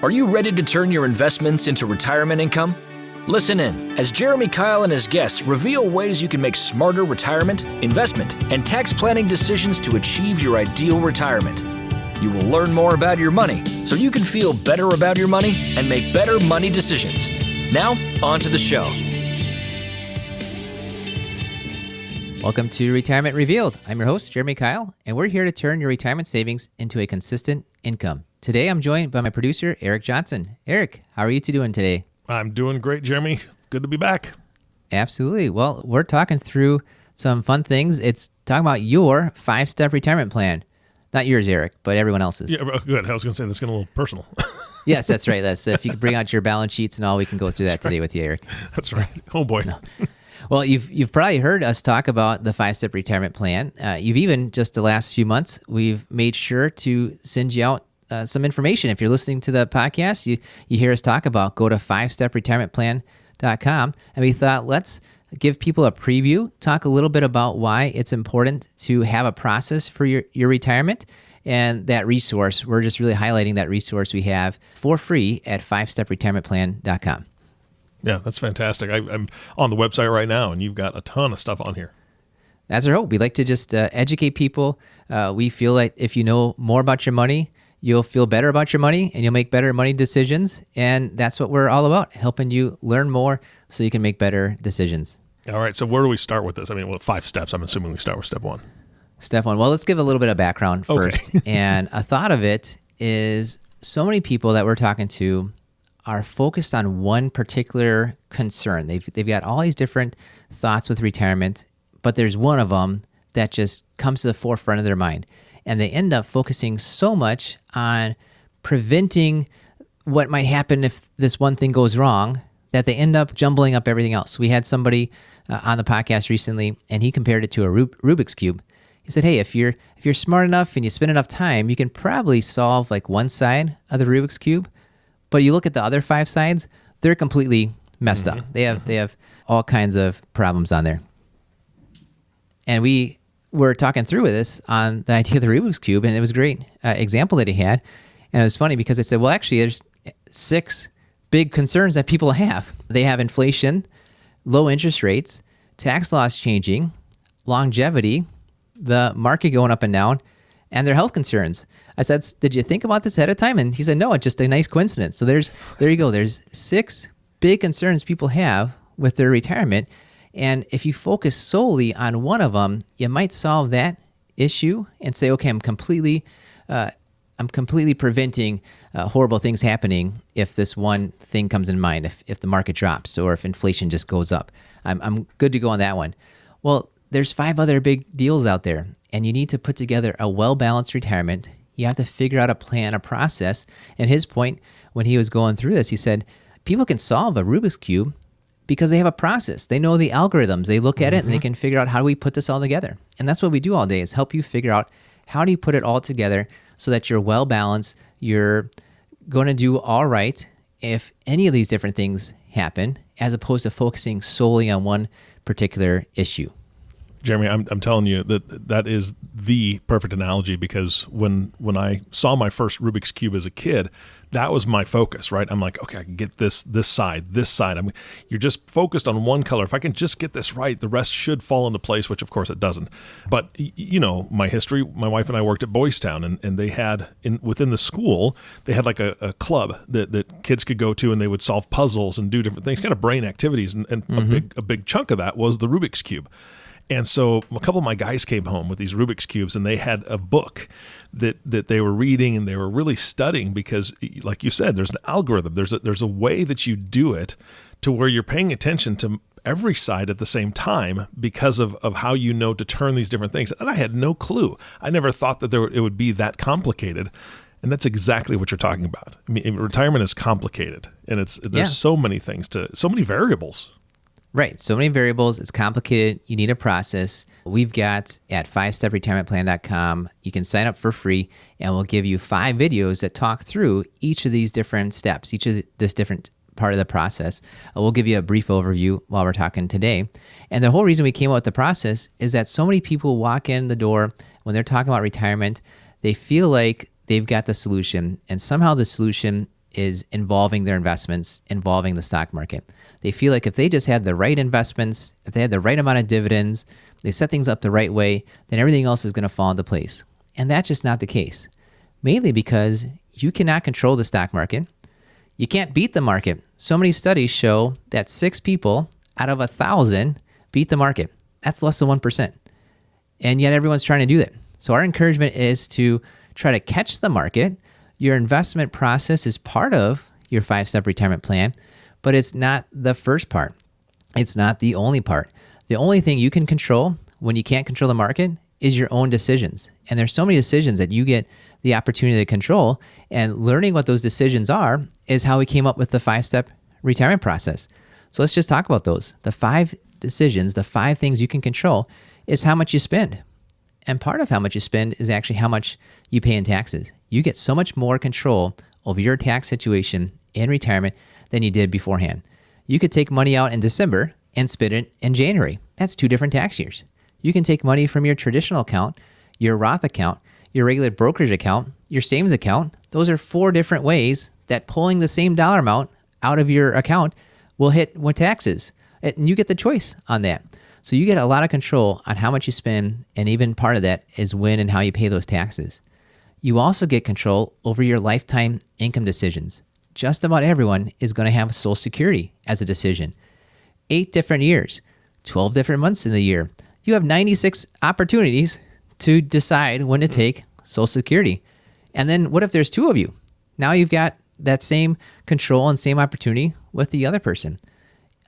Are you ready to turn your investments into retirement income? Listen in as Jeremy Keil and his guests reveal ways you can make smarter retirement, investment, and tax planning decisions to achieve your ideal retirement. You will learn more about your money so you can feel better about your money and make better money decisions. Now, on to the show. Welcome to Retirement Revealed. I'm your host, Jeremy Keil, and we're here to turn your retirement savings into a consistent income. Today, I'm joined by my producer, Eric Johnson. Eric, how are you two doing today? I'm doing great, Jeremy. Good to be back. Absolutely. Well, we're talking through some fun things. It's talking about your 5-step retirement plan. Not yours, Eric, but everyone else's. Yeah, good. I was going to say that's getting a little personal. Yes, that's right. That's if you can bring out your balance sheets and all, we can go through that today with you, Eric. That's right. Oh, boy. No. Well, you've probably heard us talk about the 5-step retirement plan. You've even, just the last few months, we've made sure to send you out some information. If you're listening to the podcast, you hear us talk about, go to 5stepretirementplan.com. And we thought, let's give people a preview, talk a little bit about why it's important to have a process for your retirement. And that resource, we're just really highlighting that resource we have for free at 5stepretirementplan.com. Yeah, that's fantastic. I'm on the website right now, and you've got a ton of stuff on here. That's our hope. We like to just educate people. We feel like if you know more about your money, you'll feel better about your money, and you'll make better money decisions. And that's what we're all about, helping you learn more so you can make better decisions. All right, so where do we start with this? I mean, with 5 steps, I'm assuming we start with step 1. Step 1. Well, let's give a little bit of background first. Okay. And a thought of it is so many people that we're talking to are focused on one particular concern. They've got all these different thoughts with retirement, but there's one of them that just comes to the forefront of their mind. And they end up focusing so much on preventing what might happen if this one thing goes wrong that they end up jumbling up everything else. We had somebody on the podcast recently, and he compared it to a Rubik's Cube. He said, hey, if you're smart enough and you spend enough time, you can probably solve like one side of the Rubik's Cube. But you look at the other 5 sides, they're completely messed up. They have all kinds of problems on there. And we were talking through with this on the idea of the Rubik's Cube, and it was a great example that he had. And it was funny because I said, well, actually, there's 6 big concerns that people have. They have inflation, low interest rates, tax laws changing, longevity, the market going up and down, and their health concerns. I said, did you think about this ahead of time? And he said, no, it's just a nice coincidence. So there you go. There's 6 big concerns people have with their retirement. And if you focus solely on one of them, you might solve that issue and say, okay, I'm completely preventing horrible things happening if this one thing comes in mind, if the market drops or if inflation just goes up. I'm good to go on that one. Well, there's 5 other big deals out there, and you need to put together a well-balanced retirement. You have to figure out a plan, a process. And his point when he was going through this, he said, people can solve a Rubik's Cube because they have a process. They know the algorithms. They look at it and they can figure out, how do we put this all together? And that's what we do all day, is help you figure out, how do you put it all together so that you're well-balanced, you're going to do all right if any of these different things happen, as opposed to focusing solely on one particular issue. Jeremy, I'm telling you that is the perfect analogy, because when I saw my first Rubik's Cube as a kid, that was my focus, right? I'm like, okay, I can get this side. You're just focused on one color. If I can just get this right, the rest should fall into place, which of course it doesn't. But you know, my history, my wife and I worked at Boys Town, and they had, within the school, they had like a club that kids could go to, and they would solve puzzles and do different things, kind of brain activities. And a big chunk of that was the Rubik's Cube. And so a couple of my guys came home with these Rubik's Cubes, and they had a book that they were reading, and they were really studying, because like you said, there's an algorithm. There's a way that you do it to where you're paying attention to every side at the same time, because of how you know to turn these different things. And I had no clue. I never thought that it would be that complicated. And that's exactly what you're talking about. I mean, retirement is complicated, and there's so many things so many variables. Right. So many variables. It's complicated. You need a process. We've got at 5stepretirementplan.com, you can sign up for free, and we'll give you 5 videos that talk through each of these different steps, each of this different part of the process. We'll give you a brief overview while we're talking today. And the whole reason we came up with the process is that so many people walk in the door when they're talking about retirement, they feel like they've got the solution, and somehow the solution is involving their investments, involving the stock market. They feel like if they just had the right investments, if they had the right amount of dividends, they set things up the right way, then everything else is going to fall into place. And that's just not the case. Mainly because you cannot control the stock market. You can't beat the market. So many studies show that 6 people out of 1,000 beat the market. That's less than 1%. And yet everyone's trying to do that. So our encouragement is to try to catch the market. Your investment process is part of your 5-step retirement plan, but it's not the first part. It's not the only part. The only thing you can control when you can't control the market is your own decisions. And there's so many decisions that you get the opportunity to control, and learning what those decisions are is how we came up with the 5-step retirement process. So let's just talk about those. The 5 decisions, the 5 things you can control is how much you spend. And part of how much you spend is actually how much you pay in taxes. You get so much more control over your tax situation in retirement than you did beforehand. You could take money out in December and spend it in January. That's 2 different tax years. You can take money from your traditional account, your Roth account, your regular brokerage account, your savings account. Those are 4 different ways that pulling the same dollar amount out of your account will hit what taxes. And you get the choice on that. So you get a lot of control on how much you spend, and even part of that is when and how you pay those taxes. You also get control over your lifetime income decisions. Just about everyone is going to have Social Security as a decision. 8 different years, 12 different months in the year. You have 96 opportunities to decide when to take Social Security. And then what if there's 2 of you? Now you've got that same control and same opportunity with the other person.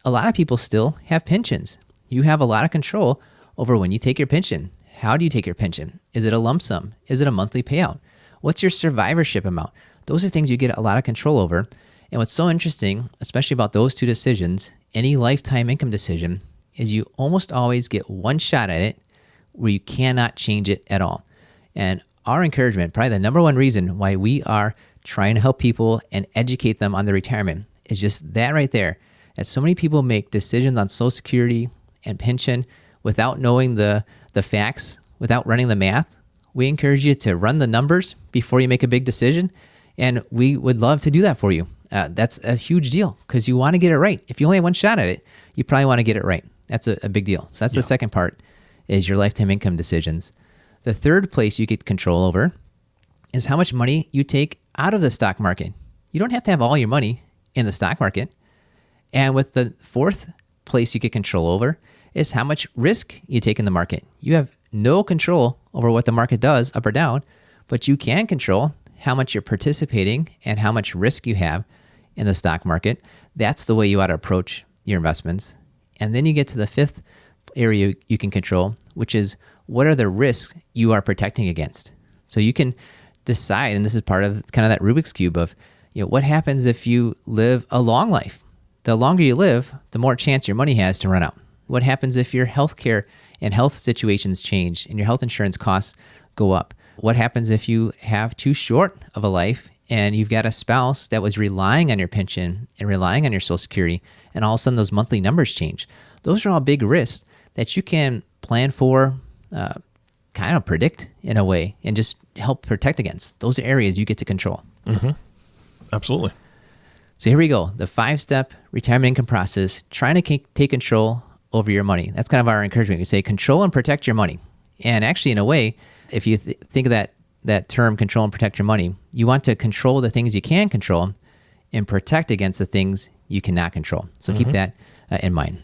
A lot of people still have pensions. You have a lot of control over when you take your pension. How do you take your pension? Is it a lump sum? Is it a monthly payout? What's your survivorship amount? Those are things you get a lot of control over. And what's so interesting, especially about those 2 decisions, any lifetime income decision, is you almost always get one shot at it where you cannot change it at all. And our encouragement, probably the number one reason why we are trying to help people and educate them on their retirement, is just that right there. That so many people make decisions on Social Security and pension without knowing the facts, without running the math. We encourage you to run the numbers before you make a big decision, and we would love to do that for you. That's a huge deal because you want to get it right. If you only have one shot at it, you probably want to get it right. That's a big deal. So that's the second part, is your lifetime income decisions. The third place you get control over is how much money you take out of the stock market. You don't have to have all your money in the stock market. And with the fourth place you get control over is how much risk you take in the market. You have no control over what the market does up or down, but you can control how much you're participating and how much risk you have in the stock market. That's the way you ought to approach your investments. And then you get to the fifth area you can control, which is what are the risks you are protecting against. So you can decide, and this is part of kind of that Rubik's Cube of, what happens if you live a long life? The longer you live, the more chance your money has to run out. What happens if your healthcare and health situations change and your health insurance costs go up? What happens if you have too short of a life and you've got a spouse that was relying on your pension and relying on your Social Security, and all of a sudden those monthly numbers change? Those are all big risks that you can plan for, kind of predict in a way, and just help protect against. Those are areas you get to control. Mm-hmm. Absolutely. So here we go. The 5-step retirement income process, trying to take control over your money. That's kind of our encouragement. We say control and protect your money. And actually, in a way, if you think of that term, control and protect your money, you want to control the things you can control and protect against the things you cannot control. So keep that in mind.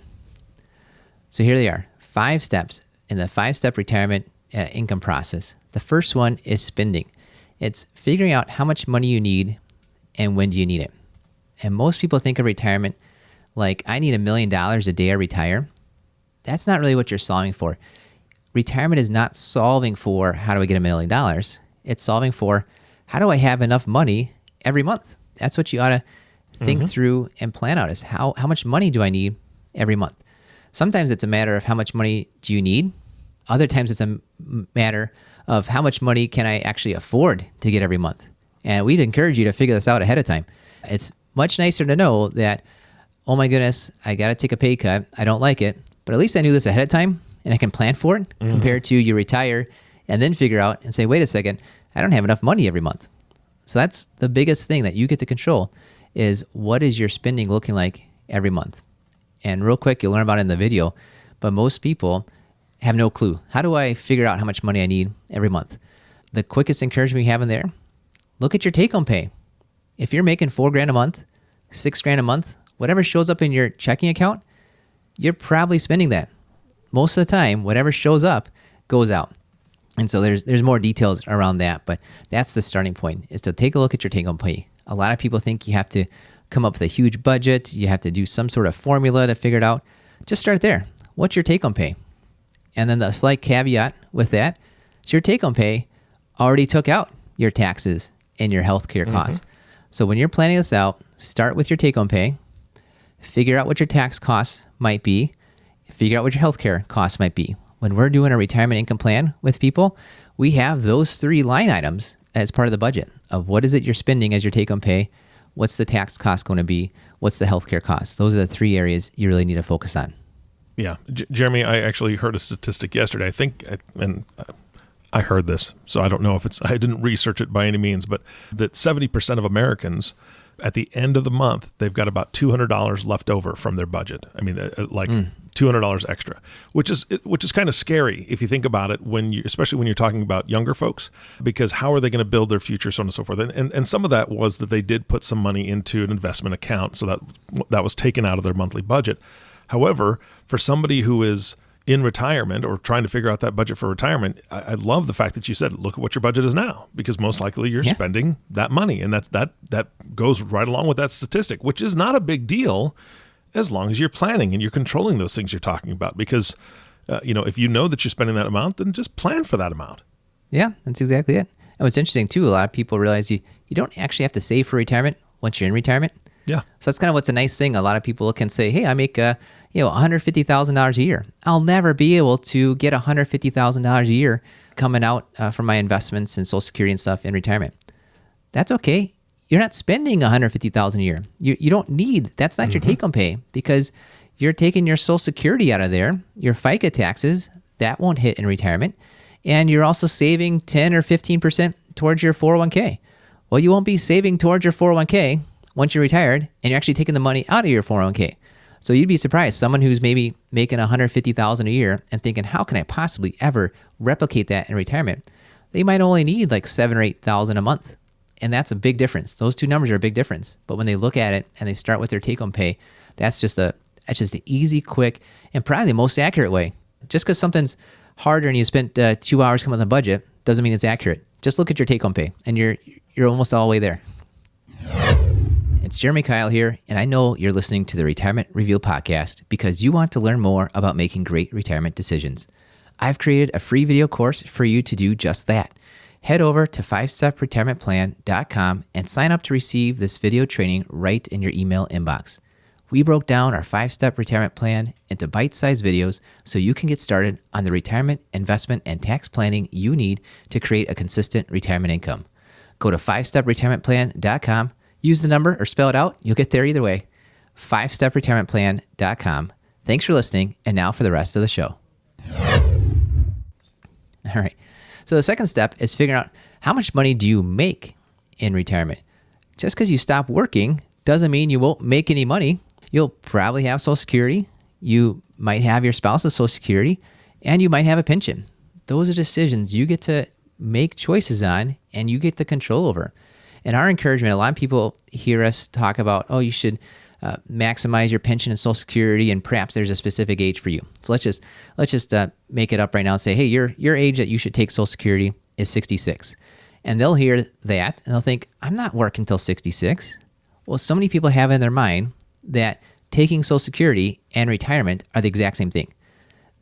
So here they are, 5 steps in the 5-step retirement income process. The first one is spending. It's figuring out how much money you need and when do you need it. And most people think of retirement like, I need $1 million a day to retire. That's not really what you're solving for. Retirement is not solving for how do I get $1 million. It's solving for how do I have enough money every month. That's what you ought to think through and plan out, is how much money do I need every month. Sometimes it's a matter of how much money do you need. Other times it's a matter of how much money can I actually afford to get every month. And we'd encourage you to figure this out ahead of time. It's much nicer to know that, oh my goodness, I got to take a pay cut. I don't like it, but at least I knew this ahead of time and I can plan for it, compared to you retire and then figure out and say, wait a second, I don't have enough money every month. So that's the biggest thing that you get to control is what is your spending looking like every month. And real quick, you'll learn about it in the video, but most people have no clue. How do I figure out how much money I need every month? The quickest encouragement we have in there, look at your take-home pay. If you're making $4,000 a month, $6,000 a month, whatever shows up in your checking account, you're probably spending that. Most of the time, whatever shows up goes out. And so there's more details around that, but that's the starting point, is to take a look at your take-home pay. A lot of people think you have to come up with a huge budget, you have to do some sort of formula to figure it out. Just start there. What's your take-home pay? And then the slight caveat with that is your take-home pay already took out your taxes and your healthcare costs. So when you're planning this out, start with your take-home pay, figure out what your tax costs might be, figure out what your healthcare costs might be. When we're doing a retirement income plan with people, we have those 3 line items as part of the budget of what is it you're spending as your take-home pay, what's the tax cost going to be, what's the healthcare cost. Those are the 3 areas you really need to focus on. Yeah. Jeremy, I actually heard a statistic yesterday. I think, and I heard this, so I don't know if I didn't research it by any means, but that 70% of Americans at the end of the month, they've got about $200 left over from their budget. I mean, $200 extra, which is kind of scary if you think about it, especially when you're talking about younger folks, because how are they going to build their future, so on and so forth. And some of that was that they did put some money into an investment account, so that was taken out of their monthly budget. However, for somebody who is in retirement or trying to figure out that budget for retirement, I love the fact that you said, look at what your budget is now, because most likely you're spending that money. And that goes right along with that statistic, which is not a big deal as long as you're planning and you're controlling those things you're talking about. Because, if you know that you're spending that amount, then just plan for that amount. Yeah, that's exactly it. And what's interesting too, a lot of people realize you don't actually have to save for retirement once you're in retirement. Yeah. So that's kind of what's a nice thing. A lot of people look and say, hey, I make $150,000 a year. I'll never be able to get $150,000 a year coming out from my investments and Social Security and stuff in retirement. That's okay. You're not spending $150,000 a year. You don't need, that's not your take-home pay, because you're taking your Social Security out of there, your FICA taxes, that won't hit in retirement, and you're also saving 10 or 15% towards your 401k. Well, you won't be saving towards your 401k once you're retired, and you're actually taking the money out of your 401k. So you'd be surprised, someone who's maybe making $150,000 a year and thinking, how can I possibly ever replicate that in retirement? They might only need like $7,000 or $8,000 a month. And that's a big difference. Those 2 numbers are a big difference. But when they look at it and they start with their take-home pay, that's just an easy, quick, and probably the most accurate way. Just because something's harder and you spent 2 hours coming up with a budget doesn't mean it's accurate. Just look at your take-home pay and you're almost all the way there. It's Jeremy Keil here, and I know you're listening to the Retirement Reveal podcast because you want to learn more about making great retirement decisions. I've created a free video course for you to do just that. Head over to 5stepretirementplan.com and sign up to receive this video training right in your email inbox. We broke down our 5-step retirement plan into bite-sized videos so you can get started on the retirement, investment, and tax planning you need to create a consistent retirement income. Go to 5stepretirementplan.com. Use the number or spell it out. You'll get there either way. 5stepretirementplan.com. Thanks for listening. And now for the rest of the show. All right. So the second step is figuring out how much money do you make in retirement. Just because you stop working doesn't mean you won't make any money. You'll probably have Social Security. You might have your spouse's Social Security, and you might have a pension. Those are decisions you get to make choices on and you get the control over. And our encouragement, a lot of people hear us talk about, you should maximize your pension and Social Security, and perhaps there's a specific age for you. So let's just make it up right now and say, hey, your age that you should take Social Security is 66. And they'll hear that and they'll think, I'm not working until 66. Well, so many people have in their mind that taking Social Security and retirement are the exact same thing.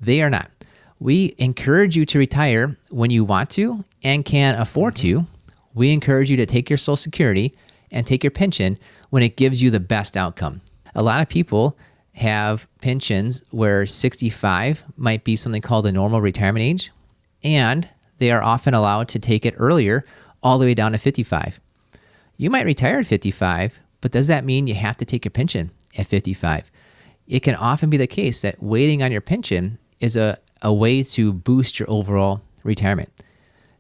They are not. We encourage you to retire when you want to and can afford to. We encourage you to take your Social Security and take your pension when it gives you the best outcome. A lot of people have pensions where 65 might be something called a normal retirement age, and they are often allowed to take it earlier, all the way down to 55. You might retire at 55, but does that mean you have to take your pension at 55? It can often be the case that waiting on your pension is a way to boost your overall retirement.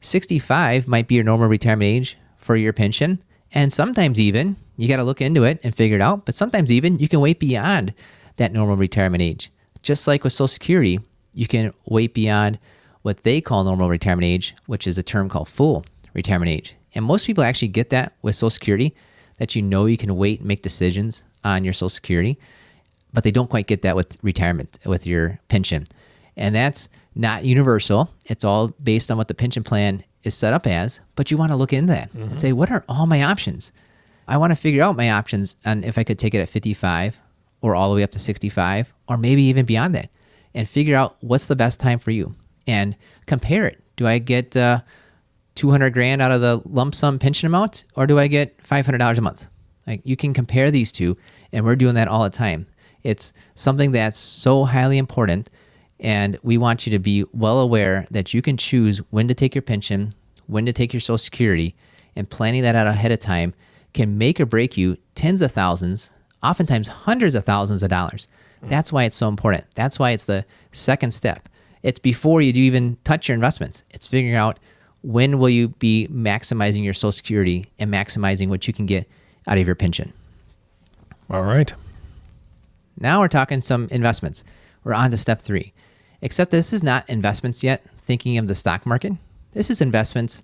65 might be your normal retirement age for your pension. And sometimes even, you got to look into it and figure it out, but sometimes even you can wait beyond that normal retirement age. Just like with Social Security, you can wait beyond what they call normal retirement age, which is a term called full retirement age. And most people actually get that with Social Security, that you know you can wait and make decisions on your Social Security, but they don't quite get that with retirement, with your pension. And that's not universal. It's all based on what the pension plan is set up as, but you want to look into that and say, what are all my options? I want to figure out my options on if I could take it at 55 or all the way up to 65 or maybe even beyond that, and figure out what's the best time for you and compare it. Do I get 200 grand out of the lump sum pension amount, or do I get $500 a month? Like, you can compare these two, and we're doing that all the time. It's something that's so highly important, and we want you to be well aware that you can choose when to take your pension, when to take your Social Security, and planning that out ahead of time can make or break you tens of thousands, oftentimes hundreds of thousands of dollars. That's why it's so important. That's why it's the second step. It's before you do even touch your investments. It's figuring out when will you be maximizing your Social Security and maximizing what you can get out of your pension. All right. Now we're talking some investments. We're on to step 3. Except this is not investments yet, thinking of the stock market. This is investments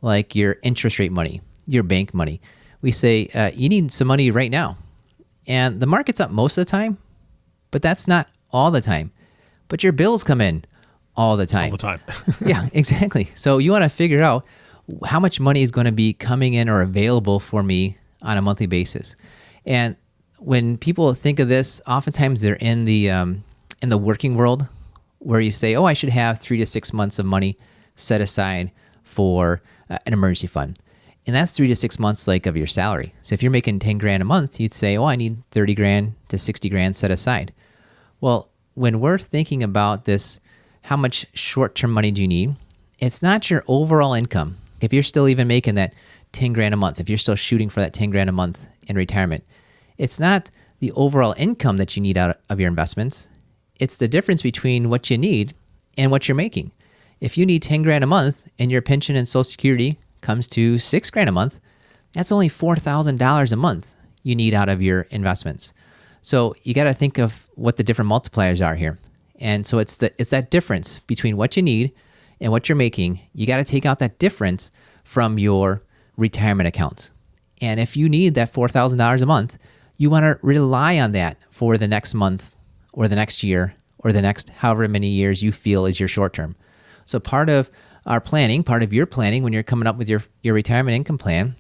like your interest rate money, your bank money. We say you need some money right now. And the market's up most of the time, but that's not all the time. But your bills come in all the time. All the time. Yeah, exactly. So you want to figure out how much money is going to be coming in or available for me on a monthly basis. And when people think of this, oftentimes they're in the working world, where you say, oh, I should have 3 to 6 months of money set aside for an emergency fund. And that's 3 to 6 months like of your salary. So if you're making 10 grand a month, you'd say, oh, I need 30 grand to 60 grand set aside. Well, when we're thinking about this, how much short-term money do you need? It's not your overall income. If you're still even making that 10 grand a month, if you're still shooting for that 10 grand a month in retirement, it's not the overall income that you need out of your investments. It's the difference between what you need and what you're making. If you need 10 grand a month and your pension and Social Security comes to 6 grand a month, that's only $4,000 a month you need out of your investments. So you got to think of what the different multipliers are here. And so it's that difference between what you need and what you're making. You got to take out that difference from your retirement accounts. And if you need that $4,000 a month, you want to rely on that for the next month or the next year or the next however many years you feel is your short term. So part of our planning, part of your planning when you're coming up with your retirement income plan,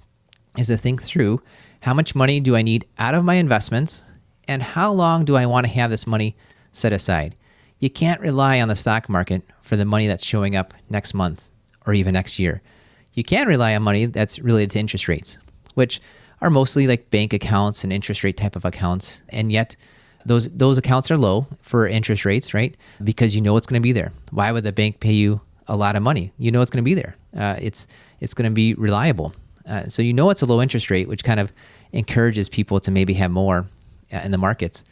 is to think through how much money do I need out of my investments and how long do I want to have this money set aside. You can't rely on the stock market for the money that's showing up next month or even next year. You can rely on money that's related to interest rates, which are mostly like bank accounts and interest rate type of accounts. And yet those accounts are low for interest rates, right? Because you know it's going to be there. Why would the bank pay you a lot of money? You know it's going to be there. It's going to be reliable. So you know it's a low interest rate, which kind of encourages people to maybe have more in the markets.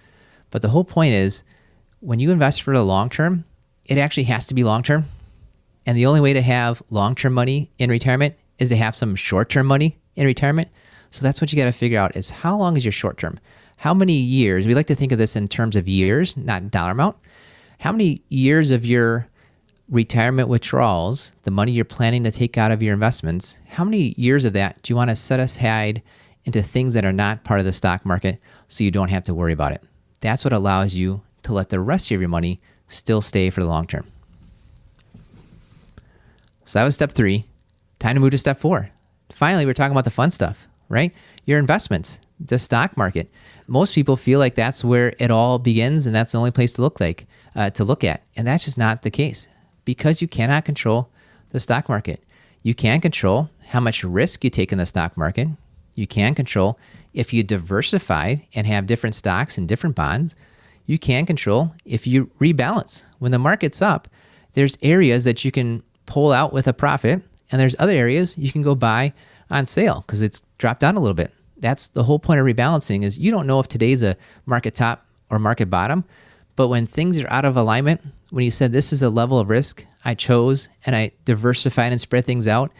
But the whole point is, when you invest for the long term, it actually has to be long term. And the only way to have long-term money in retirement is to have some short-term money in retirement. So that's what you got to figure out, is how long is your short term? How many years? We like to think of this in terms of years, not dollar amount. How many years of your retirement withdrawals, the money you're planning to take out of your investments, how many years of that do you want to set aside into things that are not part of the stock market so you don't have to worry about it? That's what allows you to let the rest of your money still stay for the long term. So that was step 3. Time to move to step 4. Finally, we're talking about the fun stuff, right? Your investments, the stock market. Most people feel like that's where it all begins and that's the only place to look at. And that's just not the case, because you cannot control the stock market. You can control how much risk you take in the stock market. You can control if you diversify and have different stocks and different bonds. You can control if you rebalance. When the market's up, there's areas that you can pull out with a profit, and there's other areas you can go buy on sale because it's dropped down a little bit. That's the whole point of rebalancing, is you don't know if today's a market top or market bottom, but when things are out of alignment, when you said this is the level of risk I chose and I diversified and spread things out,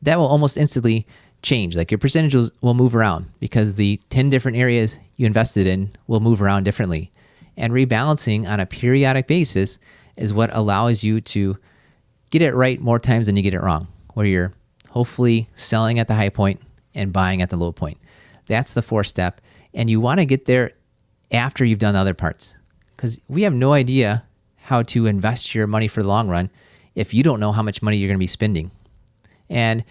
that will almost instantly change. Like your percentages will move around because the 10 different areas you invested in will move around differently. And rebalancing on a periodic basis is what allows you to get it right more times than you get it wrong, where you're hopefully selling at the high point and buying at the low point. That's the fourth step. And you want to get there after you've done the other parts, because we have no idea how to invest your money for the long run if you don't know how much money you're going to be spending. And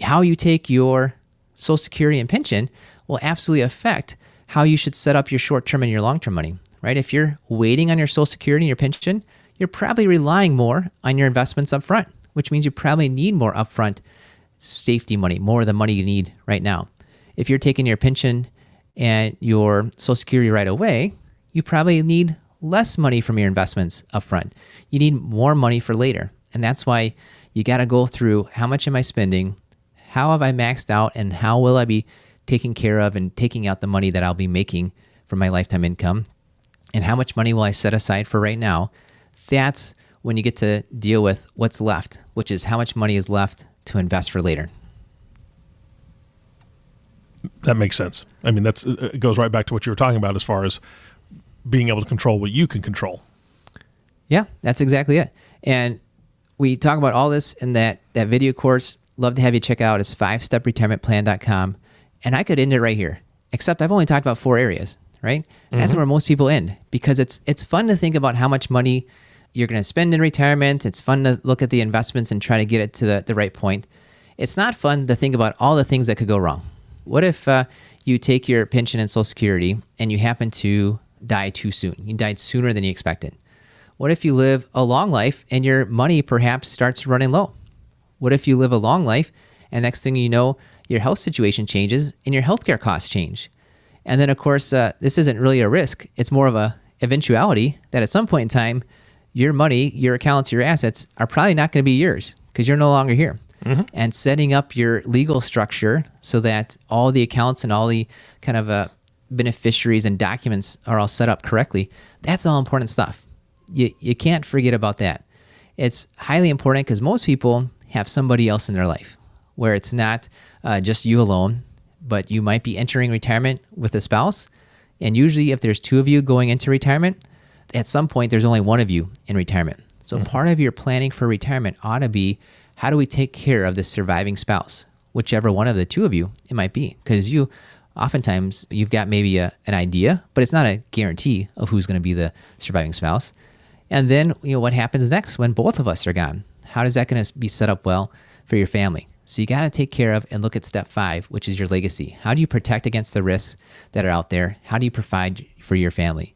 how you take your Social Security and pension will absolutely affect how you should set up your short-term and your long-term money, right? If you're waiting on your Social Security and your pension, you're probably relying more on your investments up front, which means you probably need more upfront safety money, more of the money you need right now. If you're taking your pension and your Social Security right away, you probably need less money from your investments up front. You need more money for later. And that's why you got to go through, how much am I spending? How have I maxed out? And how will I be taking care of and taking out the money that I'll be making from my lifetime income? And how much money will I set aside for right now? That's when you get to deal with what's left, which is how much money is left to invest for later. That makes sense. I mean, it goes right back to what you were talking about as far as being able to control what you can control. Yeah, that's exactly it. And we talk about all this in that video course. Love to have you check out. It's 5stepretirementplan.com. And I could end it right here, except I've only talked about 4 areas, right? And that's where most people end, because it's fun to think about how much money you're going to spend in retirement. It's fun to look at the investments and try to get it to the right point. It's not fun to think about all the things that could go wrong. What if you take your pension and Social Security and you happen to die too soon? You died sooner than you expected. What if you live a long life and your money perhaps starts running low? What if you live a long life and next thing you know, your health situation changes and your healthcare costs change? And then, of course, this isn't really a risk. It's more of a eventuality that at some point in time, your money, your accounts, your assets are probably not going to be yours because you're no longer here. And setting up your legal structure so that all the accounts and all the kind of beneficiaries and documents are all set up correctly, that's all important stuff. You can't forget about that. It's highly important because most people have somebody else in their life where it's not just you alone, but you might be entering retirement with a spouse. And usually if there's 2 of you going into retirement, at some point there's only 1 of you in retirement. So part of your planning for retirement ought to be, how do we take care of this surviving spouse, whichever one of the 2 of you it might be? Because oftentimes you've got maybe an idea, but it's not a guarantee of who's going to be the surviving spouse. And then, what happens next when both of us are gone? How is that going to be set up well for your family? So you got to take care of and look at step 5, which is your legacy. How do you protect against the risks that are out there? How do you provide for your family?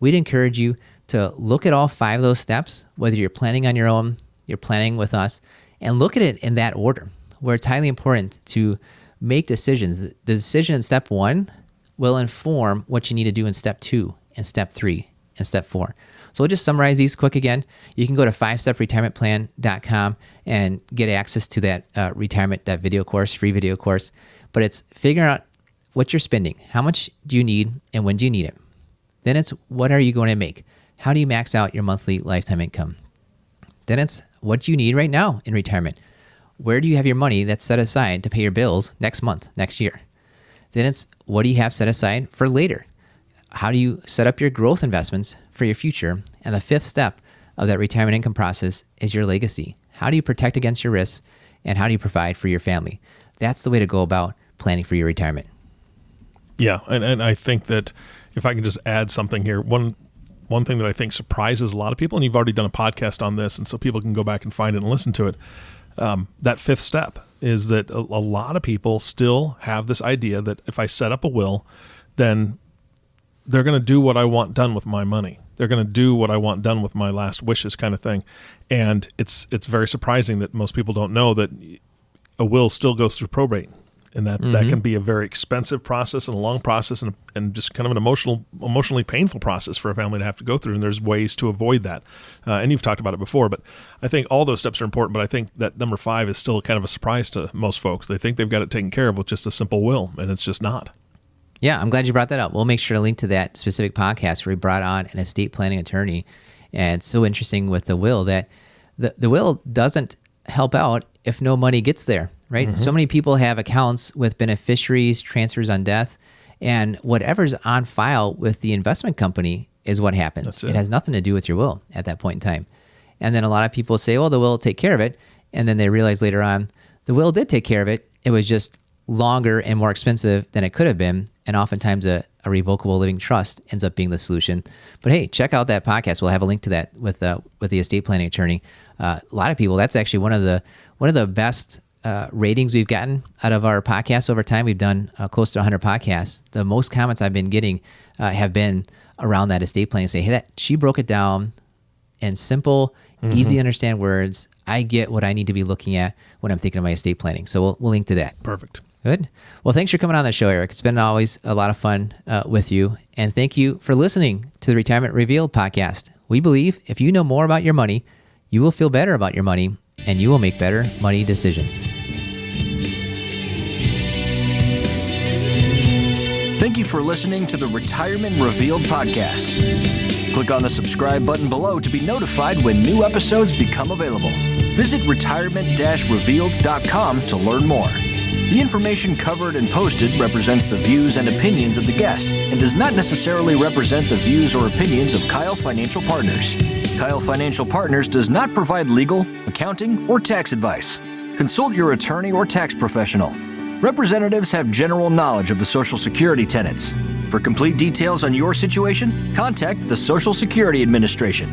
We'd encourage you to look at all 5 of those steps, whether you're planning on your own, you're planning with us, and look at it in that order, where it's highly important to make decisions. The decision in step 1 will inform what you need to do in step 2 and step 3 and step 4. So we'll just summarize these quick again. You can go to 5stepretirementplan.com and get access to that that video course, free video course. But it's figuring out what you're spending. How much do you need and when do you need it? Then it's, what are you going to make? How do you max out your monthly lifetime income? Then it's, what do you need right now in retirement? Where do you have your money that's set aside to pay your bills next month, next year? Then it's, what do you have set aside for later? How do you set up your growth investments for your future? And the 5th step of that retirement income process is your legacy. How do you protect against your risks and how do you provide for your family? That's the way to go about planning for your retirement. Yeah, and I think that if I can just add something here, one thing that I think surprises a lot of people, and you've already done a podcast on this, and so people can go back and find it and listen to it, that 5th step is that a lot of people still have this idea that if I set up a will, then they're going to do what I want done with my money. They're going to do what I want done with my last wishes, kind of thing. And it's very surprising that most people don't know that a will still goes through probate. And that can be a very expensive process and a long process and just kind of an emotionally painful process for a family to have to go through. And there's ways to avoid that. And you've talked about it before, but I think all those steps are important. But I think that number 5 is still kind of a surprise to most folks. They think they've got it taken care of with just a simple will, and it's just not. Yeah, I'm glad you brought that up. We'll make sure to link to that specific podcast where we brought on an estate planning attorney. And it's so interesting with the will that the will doesn't help out if no money gets there right? So many people have accounts with beneficiaries, transfers on death, and whatever's on file with the investment company is what happens. That's It it. has nothing to do with your will at that point in time. And then a lot of people say, well, the will will take care of it. And then they realize later on, the will did take care of it. It was just longer and more expensive than it could have been. And oftentimes a revocable living trust ends up being the solution. But hey, check out that podcast. We'll have a link to that with the estate planning attorney. A lot of people, that's actually one of the best ratings we've gotten out of our podcasts over time. We've done close to 100 podcasts. The most comments I've been getting have been around that estate planning. Say, hey, she broke it down in simple, easy to understand words. I get what I need to be looking at when I'm thinking of my estate planning. So we'll link to that. Perfect. Good. Well, thanks for coming on the show, Eric. It's been always a lot of fun with you. And thank you for listening to the Retirement Revealed podcast. We believe if you know more about your money, you will feel better about your money and you will make better money decisions. Thank you for listening to the Retirement Revealed podcast. Click on the subscribe button below to be notified when new episodes become available. Visit retirement-revealed.com to learn more. The information covered and posted represents the views and opinions of the guest and does not necessarily represent the views or opinions of Keil Financial Partners. Keil Financial Partners does not provide legal, accounting, or tax advice. Consult your attorney or tax professional. Representatives have general knowledge of the Social Security tenets. For complete details on your situation, contact the Social Security Administration.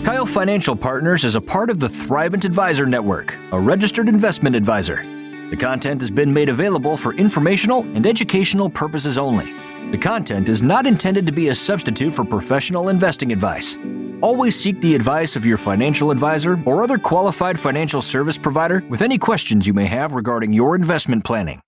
Keil Financial Partners is a part of the Thrivent Advisor Network, a registered investment advisor. The content has been made available for informational and educational purposes only. The content is not intended to be a substitute for professional investing advice. Always seek the advice of your financial advisor or other qualified financial service provider with any questions you may have regarding your investment planning.